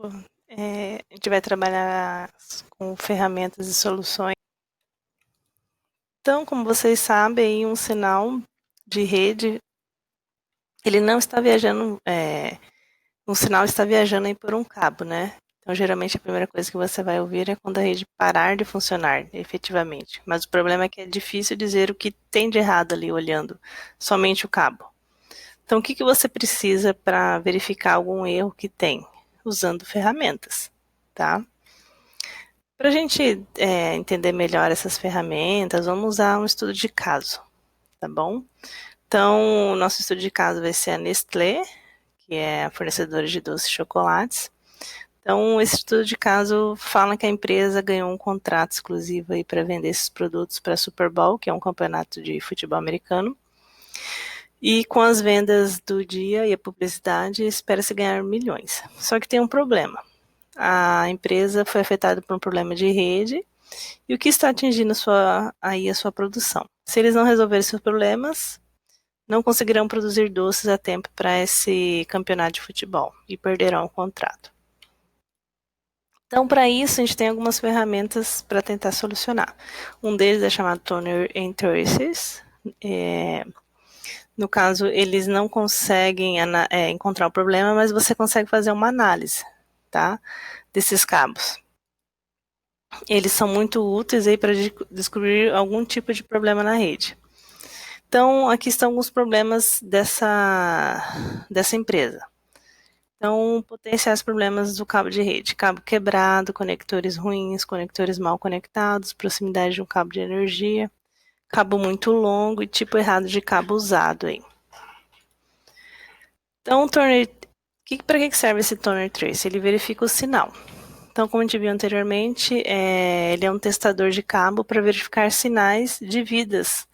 A gente vai trabalhar com ferramentas e soluções. Então, como vocês sabem, um sinal de rede, ele não está viajando, um sinal está viajando aí por um cabo, né? Então, geralmente, a primeira coisa que você vai ouvir é quando a rede parar de funcionar, efetivamente. Mas o problema é que é difícil dizer o que tem de errado ali, olhando somente o cabo. Então, o que você precisa para verificar algum erro que tem? Usando ferramentas, tá? Para a gente entender melhor essas ferramentas, vamos usar um estudo de caso, tá bom? Então, o nosso estudo de caso vai ser a Nestlé, que é a fornecedora de doces e chocolates. Então, esse estudo de caso fala que a empresa ganhou um contrato exclusivo aí para vender esses produtos para a Super Bowl, que é um campeonato de futebol americano. E com as vendas do dia e a publicidade, espera-se ganhar milhões. Só que tem um problema. A empresa foi afetada por um problema de rede e o que está atingindo a sua produção. Se eles não resolverem seus problemas, não conseguirão produzir doces a tempo para esse campeonato de futebol e perderão o contrato. Então, para isso, a gente tem algumas ferramentas para tentar solucionar. Um deles é chamado Toner and Traces. No caso, eles não conseguem encontrar o problema, mas você consegue fazer uma análise, tá, desses cabos. Eles são muito úteis aí para descobrir algum tipo de problema na rede. Então, aqui estão alguns problemas dessa empresa. Então, potenciais problemas do cabo de rede: cabo quebrado, conectores ruins, conectores mal conectados, proximidade de um cabo de energia, cabo muito longo e tipo errado de cabo usado aí. Então, para que serve esse Toner Trace? Ele verifica o sinal. Então, como a gente viu anteriormente, ele é um testador de cabo para verificar sinais de vidas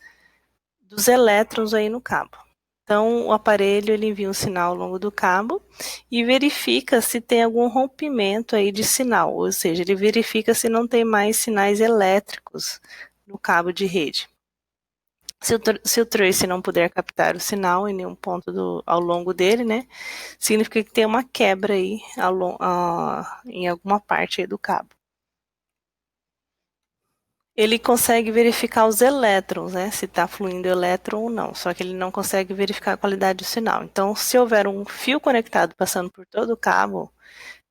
dos elétrons aí no cabo. Então, o aparelho ele envia um sinal ao longo do cabo e verifica se tem algum rompimento aí de sinal, ou seja, ele verifica se não tem mais sinais elétricos no cabo de rede. Se o trace não puder captar o sinal em nenhum ponto ao longo dele, né, significa que tem uma quebra aí em alguma parte aí do cabo. Ele consegue verificar os elétrons, né, se está fluindo elétron ou não, só que ele não consegue verificar a qualidade do sinal. Então, se houver um fio conectado passando por todo o cabo,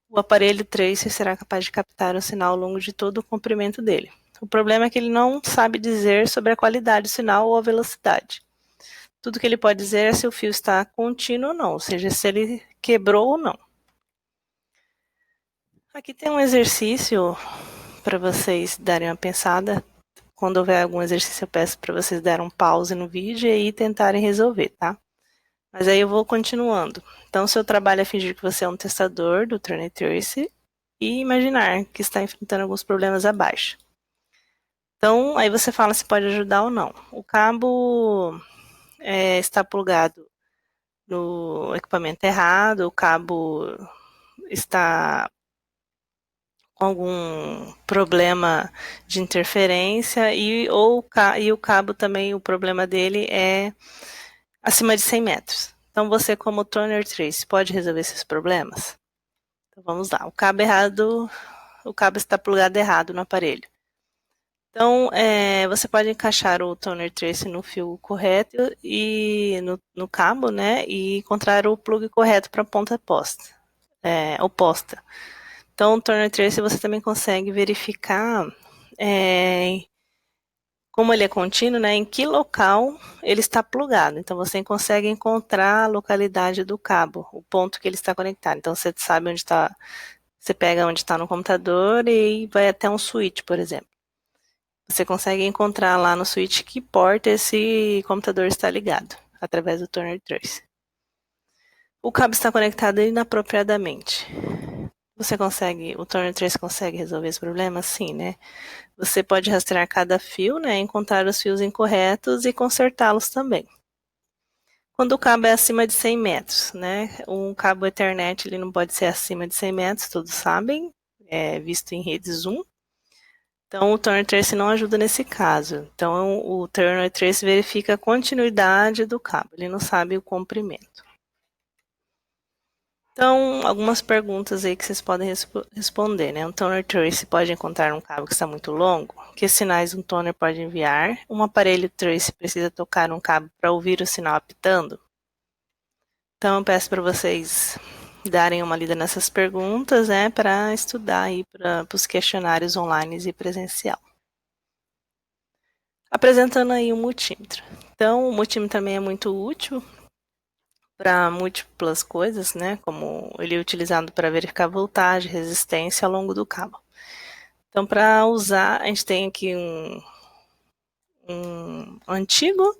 o aparelho tracer será capaz de captar o sinal ao longo de todo o comprimento dele. O problema é que ele não sabe dizer sobre a qualidade do sinal ou a velocidade. Tudo que ele pode dizer é se o fio está contínuo ou não, ou seja, se ele quebrou ou não. Aqui tem um exercício para vocês darem uma pensada. Quando houver algum exercício, eu peço para vocês darem um pause no vídeo e aí tentarem resolver, tá? Mas aí eu vou continuando. Então, seu trabalho é fingir que você é um testador do Toner Trace e imaginar que está enfrentando alguns problemas abaixo. Então, aí você fala se pode ajudar ou não. O cabo está plugado no equipamento errado, o cabo está com algum problema de interferência e o cabo também, o problema dele é acima de 100 metros. Então, você como Toner Trace pode resolver esses problemas? Então, vamos lá. O cabo está plugado errado no aparelho. Então, você pode encaixar o Toner Trace no fio correto e no cabo, né, e encontrar o plug correto para a ponta oposta. Então, o Toner Trace você também consegue verificar como ele é contínuo, né, em que local ele está plugado. Então, você consegue encontrar a localidade do cabo, o ponto que ele está conectado. Então, você sabe onde está, você pega onde está no computador e vai até um switch, por exemplo. Você consegue encontrar lá no switch que porta esse computador está ligado, através do Toner Trace. O cabo está conectado inapropriadamente. O Toner Trace consegue resolver esse problema? Sim, né? Você pode rastrear cada fio, né, encontrar os fios incorretos e consertá-los também. Quando o cabo é acima de 100 metros, né, um cabo Ethernet ele não pode ser acima de 100 metros, todos sabem, é visto em redes Zoom. Então, o Toner Trace não ajuda nesse caso. Então, o Toner Trace verifica a continuidade do cabo, ele não sabe o comprimento. Então, algumas perguntas aí que vocês podem responder, né? Um toner trace pode encontrar um cabo que está muito longo? Que sinais um toner pode enviar? Um aparelho trace precisa tocar um cabo para ouvir o sinal apitando? Então, eu peço para vocês darem uma lida nessas perguntas, né? Para estudar aí para os questionários online e presencial. Apresentando aí o multímetro. Então, o multímetro também é muito útil para múltiplas coisas, né? Como ele é utilizado para verificar voltagem, resistência ao longo do cabo. Então, para usar, a gente tem aqui um antigo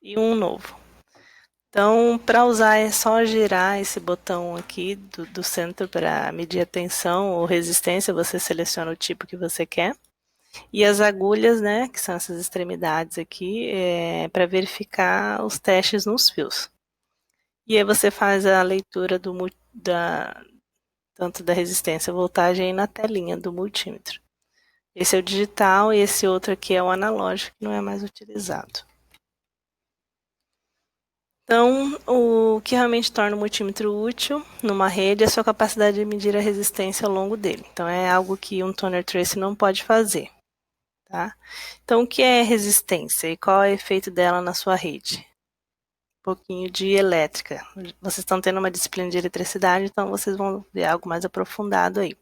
e um novo. Então, para usar é só girar esse botão aqui do centro para medir a tensão ou resistência, você seleciona o tipo que você quer. E as agulhas, né, que são essas extremidades aqui, é para verificar os testes nos fios. E aí você faz a leitura tanto da resistência e voltagem aí na telinha do multímetro. Esse é o digital e esse outro aqui é o analógico, que não é mais utilizado. Então, o que realmente torna o multímetro útil numa rede é a sua capacidade de medir a resistência ao longo dele. Então, é algo que um toner trace não pode fazer. Tá? Então, o que é resistência e qual é o efeito dela na sua rede? Um pouquinho de elétrica. Vocês estão tendo uma disciplina de eletricidade, então vocês vão ver algo mais aprofundado aí.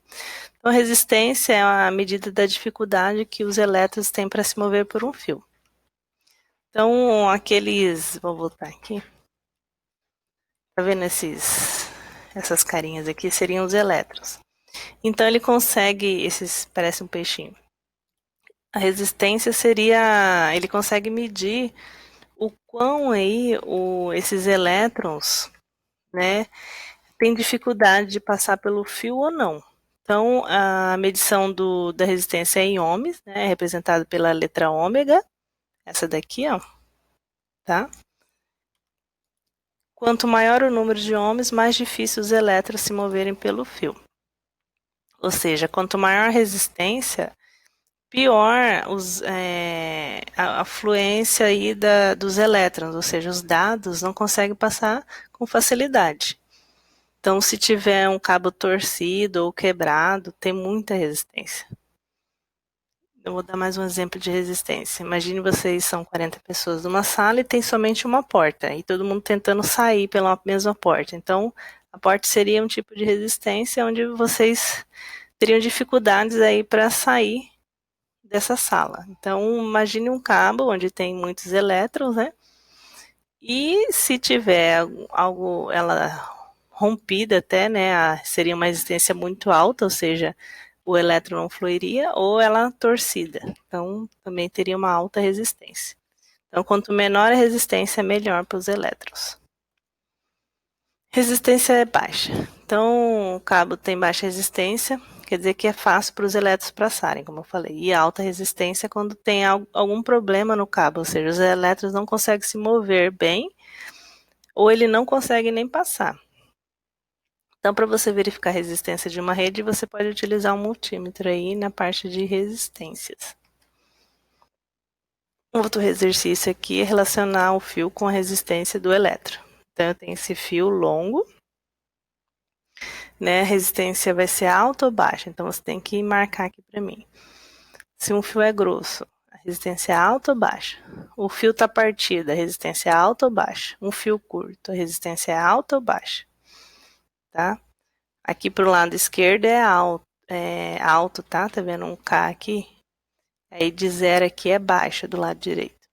Então, a resistência é a medida da dificuldade que os elétrons têm para se mover por um fio. Então, vou voltar aqui. Tá vendo essas carinhas aqui? Seriam os elétrons. Então, ele consegue, parece um peixinho. A resistência seria, ele consegue medir o quão aí esses elétrons, né, tem dificuldade de passar pelo fio ou não. Então, a medição da resistência é em ohms, né, representada pela letra ômega, essa daqui, ó, tá? Quanto maior o número de ohms, mais difícil os elétrons se moverem pelo fio. Ou seja, quanto maior a resistência, pior a fluência aí dos elétrons, ou seja, os dados não conseguem passar com facilidade. Então, se tiver um cabo torcido ou quebrado, tem muita resistência. Eu vou dar mais um exemplo de resistência. Imagine vocês são 40 pessoas numa sala e tem somente uma porta, e todo mundo tentando sair pela mesma porta. Então, a porta seria um tipo de resistência onde vocês teriam dificuldades aí para sair dessa sala. Então, imagine um cabo onde tem muitos elétrons, né? E se tiver ela rompida até, né? Seria uma resistência muito alta, ou seja, o elétron não fluiria, ou ela torcida. Então, também teria uma alta resistência. Então, quanto menor a resistência, melhor para os elétrons. Resistência é baixa. Então, o cabo tem baixa resistência, quer dizer que é fácil para os elétrons passarem, como eu falei. E alta resistência quando tem algum problema no cabo, ou seja, os elétrons não conseguem se mover bem, ou ele não consegue nem passar. Então, para você verificar a resistência de uma rede, você pode utilizar um multímetro aí na parte de resistências. Um outro exercício aqui é relacionar o fio com a resistência do elétron. Então, eu tenho esse fio longo, né? A resistência vai ser alta ou baixa? Então, você tem que marcar aqui para mim. Se um fio é grosso, a resistência é alta ou baixa? O fio está partido, a resistência é alta ou baixa? Um fio curto, a resistência é alta ou baixa? Tá? Aqui pro lado esquerdo é alto, tá? Tá vendo um K aqui? Aí de 0 aqui é baixa do lado direito.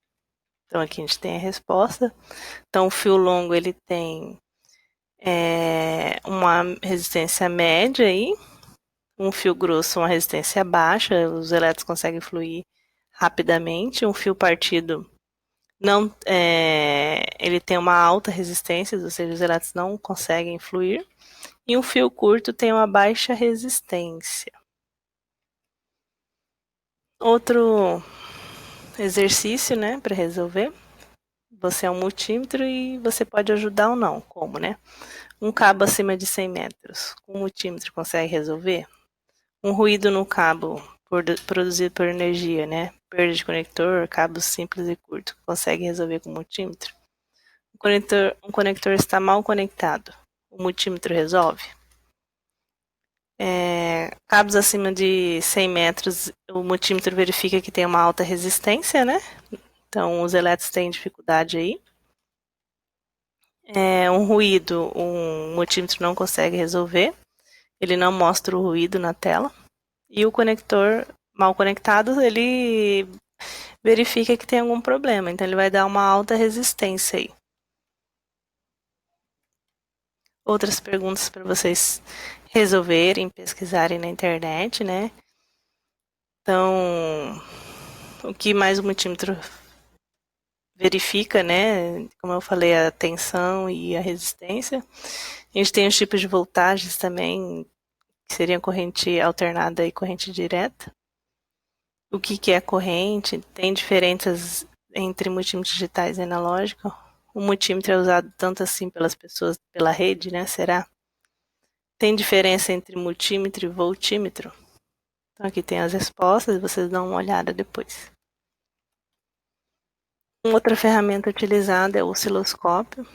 Então aqui a gente tem a resposta. Então o fio longo ele tem uma resistência média aí. Um fio grosso, uma resistência baixa, os elétrons conseguem fluir rapidamente. Um fio partido não, ele tem uma alta resistência, ou seja, os elétrons não conseguem fluir. E um fio curto tem uma baixa resistência. Outro exercício, né, para resolver. Você é um multímetro e você pode ajudar ou não. Como, né? Um cabo acima de 100 metros, com um multímetro consegue resolver? Um ruído no cabo produzido por energia, né? Perda de conector, cabos simples e curtos, consegue resolver com multímetro? Um um conector está mal conectado, o multímetro resolve? Cabos acima de 100 metros, o multímetro verifica que tem uma alta resistência, né? Então, os elétrons têm dificuldade aí. Um ruído, um multímetro não consegue resolver. Ele não mostra o ruído na tela. E o conector mal conectado, ele verifica que tem algum problema. Então, ele vai dar uma alta resistência aí. Outras perguntas para vocês resolverem, pesquisarem na internet, né? Então, o que mais o multímetro verifica, né? Como eu falei, a tensão e a resistência. A gente tem os tipos de voltagens também, que seriam corrente alternada e corrente direta. O que é corrente? Tem diferenças entre multímetros digitais e analógicos. O multímetro é usado tanto assim pelas pessoas, pela rede, né? Será? Tem diferença entre multímetro e voltímetro? Então aqui tem as respostas, vocês dão uma olhada depois. Uma outra ferramenta utilizada é o osciloscópio.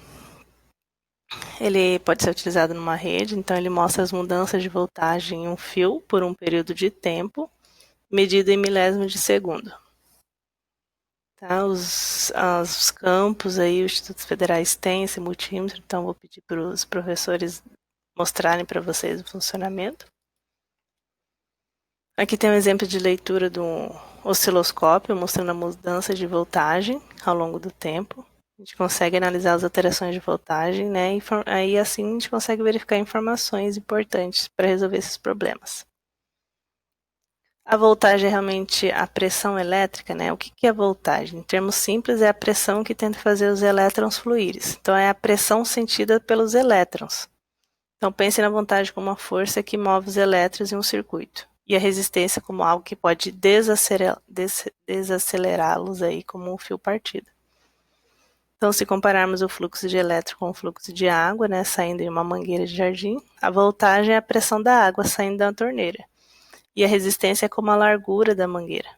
Ele pode ser utilizado numa rede, então ele mostra as mudanças de voltagem em um fio por um período de tempo, medido em milésimos de segundo. Tá? Os campos aí, os institutos federais têm esse multímetro, então vou pedir para os professores mostrarem para vocês o funcionamento. Aqui tem um exemplo de leitura do osciloscópio, mostrando a mudança de voltagem ao longo do tempo. A gente consegue analisar as alterações de voltagem, né? E aí assim a gente consegue verificar informações importantes para resolver esses problemas. A voltagem é realmente a pressão elétrica, né? O que é a voltagem? Em termos simples, é a pressão que tenta fazer os elétrons fluírem. Então, é a pressão sentida pelos elétrons. Então, pense na voltagem como uma força que move os elétrons em um circuito. E a resistência como algo que pode desacelerá-los aí como um fio partido. Então, se compararmos o fluxo de elétron com o fluxo de água, né, saindo em uma mangueira de jardim, a voltagem é a pressão da água saindo da torneira. E a resistência é como a largura da mangueira.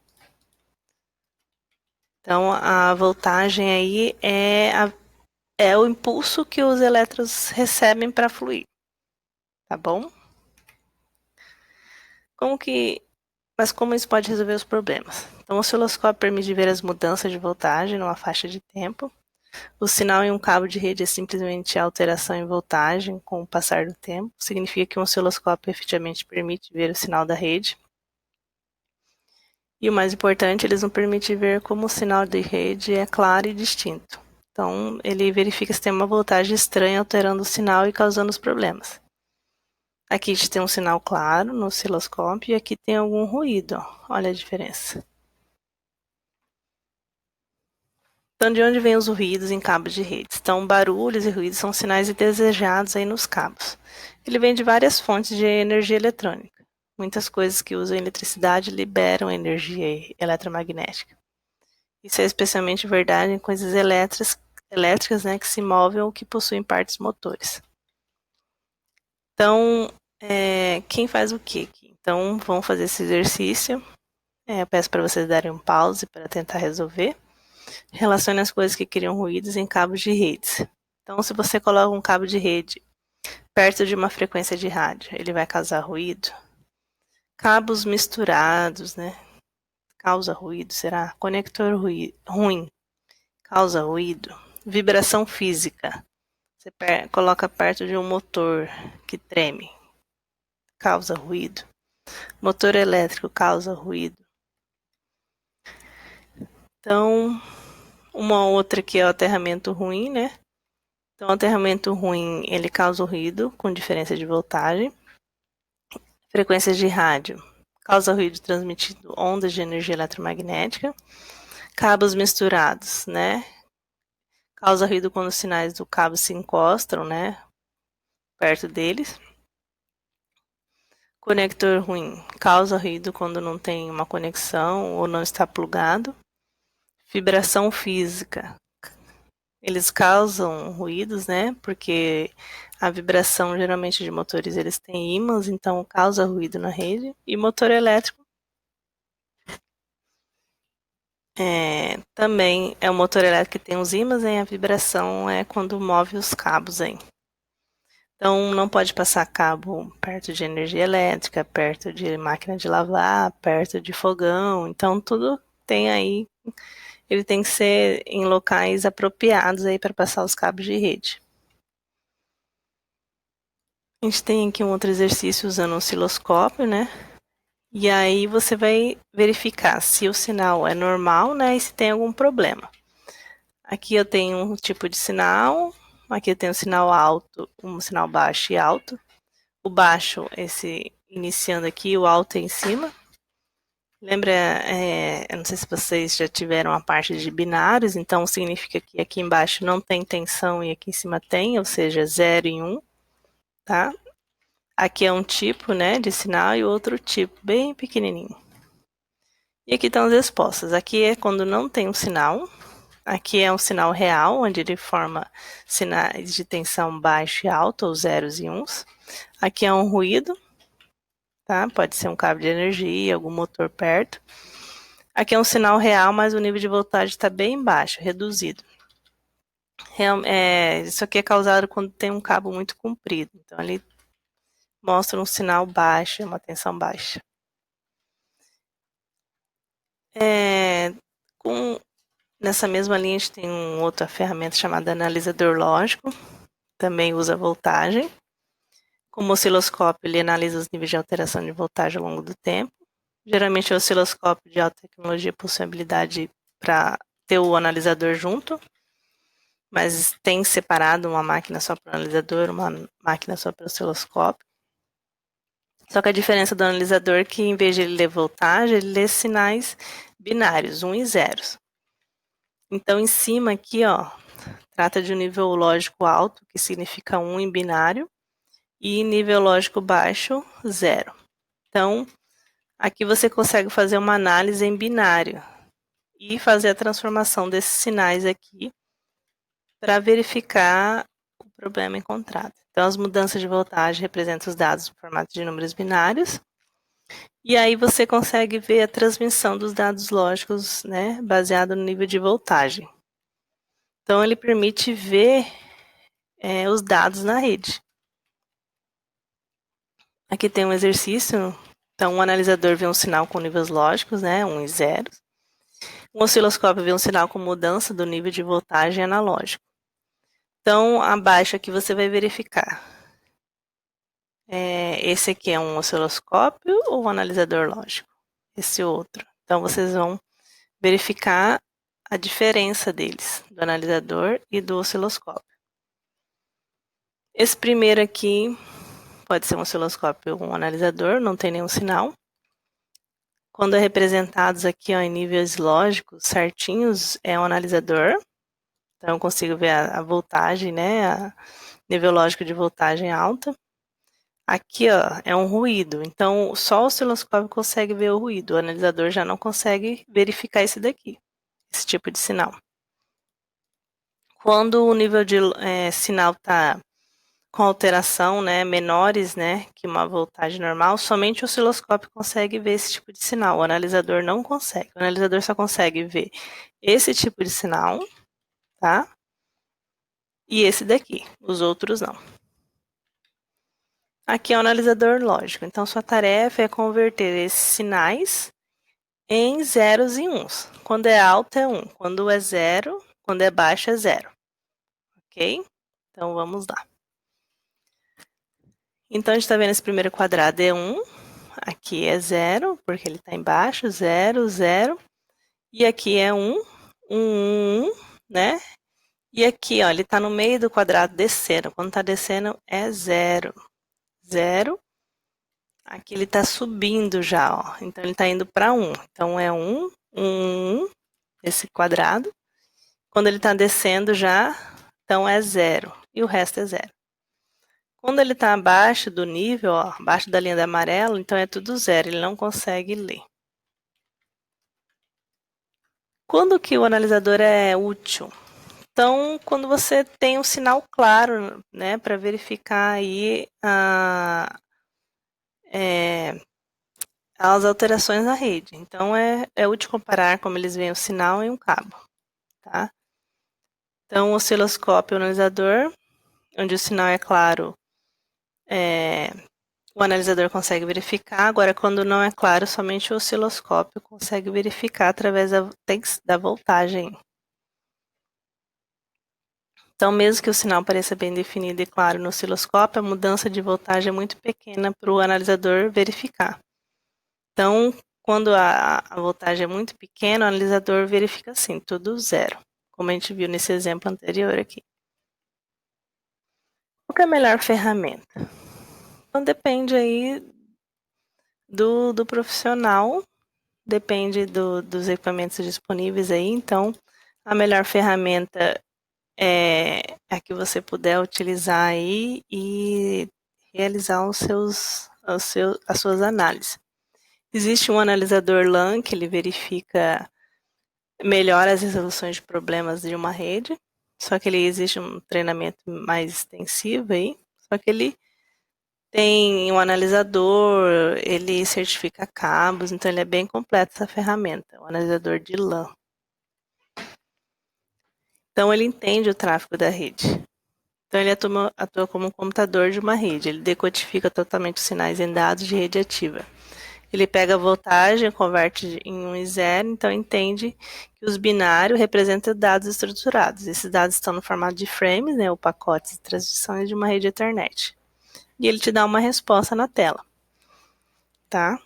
Então, a voltagem aí é o impulso que os elétrons recebem para fluir. Tá bom? Mas como isso pode resolver os problemas? Então, o osciloscópio permite ver as mudanças de voltagem numa faixa de tempo. O sinal em um cabo de rede é simplesmente a alteração em voltagem com o passar do tempo. Significa que um osciloscópio efetivamente permite ver o sinal da rede. E o mais importante, eles não permitem ver como o sinal de rede é claro e distinto. Então, ele verifica se tem uma voltagem estranha alterando o sinal e causando os problemas. Aqui a gente tem um sinal claro no osciloscópio e aqui tem algum ruído. Ó. Olha a diferença. Então, de onde vêm os ruídos em cabos de redes? Então, barulhos e ruídos são sinais indesejados aí nos cabos. Ele vem de várias fontes de energia eletrônica. Muitas coisas que usam eletricidade liberam energia eletromagnética. Isso é especialmente verdade em coisas elétricas, né, que se movem ou que possuem partes motores. Então, quem faz o quê aqui? Então, vamos fazer esse exercício. Eu peço para vocês darem um pause para tentar resolver. Relacione as coisas que criam ruídos em cabos de redes. Então, se você coloca um cabo de rede perto de uma frequência de rádio, ele vai causar ruído. Cabos misturados, né? Causa ruído, será? Conector ruim, causa ruído. Vibração física. Você coloca perto de um motor que treme, causa ruído. Motor elétrico causa ruído. Então, uma outra que é o aterramento ruim, né? Então, o aterramento ruim, ele causa ruído com diferença de voltagem. Frequências de rádio. Causa ruído transmitindo ondas de energia eletromagnética. Cabos misturados, né? Causa ruído quando os sinais do cabo se encostam, né? Perto deles. Conector ruim. Causa ruído quando não tem uma conexão ou não está plugado. Vibração física. Eles causam ruídos, né? Porque a vibração, geralmente, de motores, eles têm ímãs, então causa ruído na rede. E motor elétrico Também é um motor elétrico que tem os ímãs, hein? A vibração é quando move os cabos aí. Então, não pode passar cabo perto de energia elétrica, perto de máquina de lavar, perto de fogão. Então, tudo tem aí, ele tem que ser em locais apropriados aí para passar os cabos de rede. A gente tem aqui um outro exercício usando um osciloscópio, né? E aí você vai verificar se o sinal é normal, né? E se tem algum problema. Aqui eu tenho um tipo de sinal, aqui eu tenho um sinal alto, um sinal baixo e alto. O baixo, esse iniciando aqui, o alto é em cima. Lembra, eu não sei se vocês já tiveram a parte de binários, então significa que aqui embaixo não tem tensão e aqui em cima tem, ou seja, 0 e 1, tá? Aqui é um tipo, né, de sinal e outro tipo, bem pequenininho. E aqui estão as respostas. Aqui é quando não tem um sinal. Aqui é um sinal real, onde ele forma sinais de tensão baixo e alto, ou zeros e uns. Aqui é um ruído, tá? Pode ser um cabo de energia, algum motor perto. Aqui é um sinal real, mas o nível de voltagem está bem baixo, reduzido. Isso aqui é causado quando tem um cabo muito comprido. Então, ele mostra um sinal baixo, uma tensão baixa. Nessa mesma linha, a gente tem uma outra ferramenta chamada analisador lógico. Também usa voltagem. Como osciloscópio, ele analisa os níveis de alteração de voltagem ao longo do tempo. Geralmente, o osciloscópio de alta tecnologia possui a habilidade para ter o analisador junto, mas tem separado uma máquina só para o analisador, uma máquina só para o osciloscópio. Só que a diferença do analisador é que, em vez de ele ler voltagem, ele lê sinais binários, 1 e 0. Então, em cima aqui, ó, trata de um nível lógico alto, que significa 1 em binário, e nível lógico baixo, 0. Então, aqui você consegue fazer uma análise em binário e fazer a transformação desses sinais aqui para verificar o problema encontrado. Então, as mudanças de voltagem representam os dados no formato de números binários. E aí você consegue ver a transmissão dos dados lógicos, né, baseado no nível de voltagem. Então, ele permite ver os dados na rede. Aqui tem um exercício. Então, um analisador vê um sinal com níveis lógicos, né, 1 e 0. Um osciloscópio vê um sinal com mudança do nível de voltagem analógico. Então, abaixo aqui você vai verificar. Esse aqui é um osciloscópio ou um analisador lógico? Esse outro. Então, vocês vão verificar a diferença deles, do analisador e do osciloscópio. Esse primeiro aqui pode ser um osciloscópio ou um analisador, não tem nenhum sinal. Quando é representados aqui ó, em níveis lógicos certinhos, é um analisador. Então, eu consigo ver a voltagem, né? Nível lógico de voltagem alta. Aqui, ó, é um ruído. Então, só o osciloscópio consegue ver o ruído. O analisador já não consegue verificar esse daqui, esse tipo de sinal. Quando o nível de sinal está com alteração, né, menores, né, que uma voltagem normal, somente o osciloscópio consegue ver esse tipo de sinal. O analisador não consegue. O analisador só consegue ver esse tipo de sinal, tá? E esse daqui. Os outros não. Aqui é o analisador lógico. Então, sua tarefa é converter esses sinais em zeros e uns. Quando é alto é 1, quando é 0, quando é baixo é 0. Ok? Então, vamos lá. Então, a gente está vendo esse primeiro quadrado é 1. Aqui é 0, porque ele está embaixo. 0, 0. E aqui é 1, 1, 1, né? E aqui, ó, ele está no meio do quadrado descendo. Quando está descendo é 0. 0. Aqui ele está subindo já, ó. Então, ele está indo para 1. Então, é 1, 1, 1, esse quadrado. Quando ele está descendo já, então é 0. E o resto é 0. Quando ele está abaixo do nível, ó, abaixo da linha de amarelo, então é tudo 0. Ele não consegue ler. Quando que o analisador é útil? Então, quando você tem um sinal claro, né, para verificar aí as alterações na rede. Então, é útil comparar como eles veem o sinal em um cabo, tá? Então, o osciloscópio e o analisador, onde o sinal é claro, o analisador consegue verificar. Agora, quando não é claro, somente o osciloscópio consegue verificar através da voltagem. Então, mesmo que o sinal pareça bem definido e claro no osciloscópio, a mudança de voltagem é muito pequena para o analisador verificar. Então, quando a voltagem é muito pequena, o analisador verifica assim, tudo zero, como a gente viu nesse exemplo anterior aqui. Qual que é a melhor ferramenta? Então, depende aí do profissional, depende dos equipamentos disponíveis aí. Então, a melhor ferramenta é a que você puder utilizar aí e realizar as suas análises. Existe um analisador LAN que ele verifica melhor as resoluções de problemas de uma rede, só que ele existe um treinamento mais extensivo aí, só que ele tem um analisador, ele certifica cabos, então ele é bem completo essa ferramenta, o analisador de LAN. Então ele entende o tráfego da rede. Então ele atua como um computador de uma rede, ele decodifica totalmente os sinais em dados de rede ativa. Ele pega a voltagem, converte em 1 e 0, então entende que os binários representam dados estruturados. Esses dados estão no formato de frames, né, ou pacotes de transições de uma rede Ethernet. E ele te dá uma resposta na tela. Tá?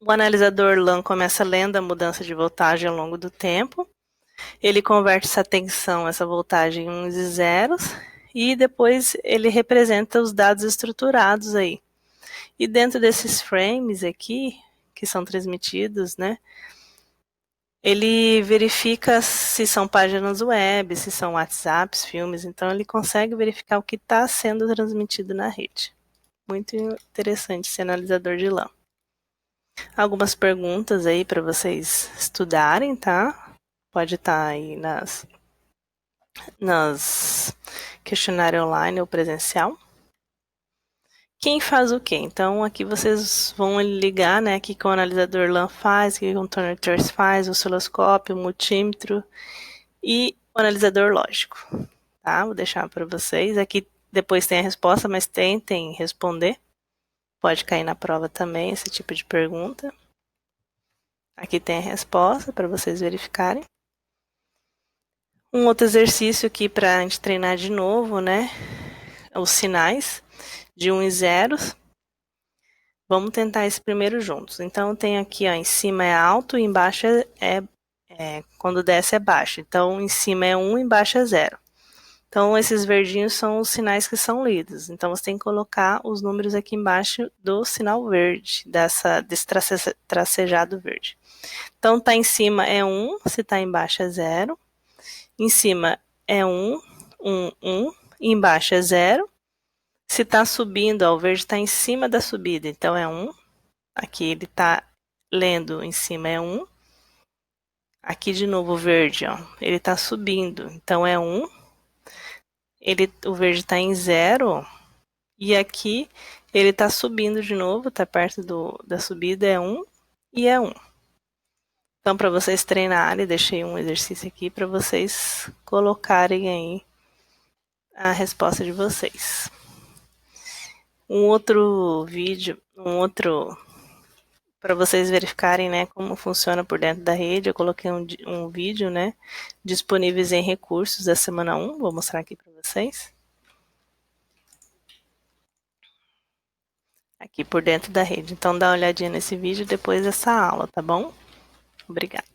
O analisador LAN começa lendo a mudança de voltagem ao longo do tempo. Ele converte essa tensão, essa voltagem em 1 e 0, e depois ele representa os dados estruturados aí. E dentro desses frames aqui, que são transmitidos, né, ele verifica se são páginas web, se são WhatsApps, filmes, então ele consegue verificar o que está sendo transmitido na rede. Muito interessante esse analisador de LAN. Algumas perguntas aí para vocês estudarem, tá? Pode estar aí nas questionário online ou presencial. Quem faz o quê? Então, aqui vocês vão ligar, né, o que o analisador LAN faz, o que o contortor faz, o osciloscópio, o multímetro e o analisador lógico, tá? Vou deixar para vocês. Aqui depois tem a resposta, mas tentem responder. Pode cair na prova também esse tipo de pergunta. Aqui tem a resposta para vocês verificarem. Um outro exercício aqui para a gente treinar de novo, né? Os sinais de 1 e 0. Vamos tentar esse primeiro juntos. Então, tem aqui, ó, em cima é alto e embaixo quando desce é baixo. Então, em cima é 1 e embaixo é 0. Então, esses verdinhos são os sinais que são lidos. Então, você tem que colocar os números aqui embaixo do sinal verde, desse tracejado verde. Então, tá em cima é 1, se tá embaixo é 0. Em cima é 1, 1, 1. E embaixo é 0. Se tá subindo, ó, o verde está em cima da subida, então é 1. Aqui ele está lendo em cima é 1. Aqui de novo o verde, ó, ele está subindo, então é 1. O verde está em 0. E aqui ele está subindo de novo, está perto da subida, é 1 e é 1. Então, para vocês treinarem, deixei um exercício aqui para vocês colocarem aí a resposta de vocês. Um outro para vocês verificarem, né, como funciona por dentro da rede, eu coloquei um vídeo, né, disponíveis em recursos da semana 1, vou mostrar aqui para vocês. Aqui por dentro da rede. Então dá uma olhadinha nesse vídeo depois dessa aula, tá bom? Obrigada.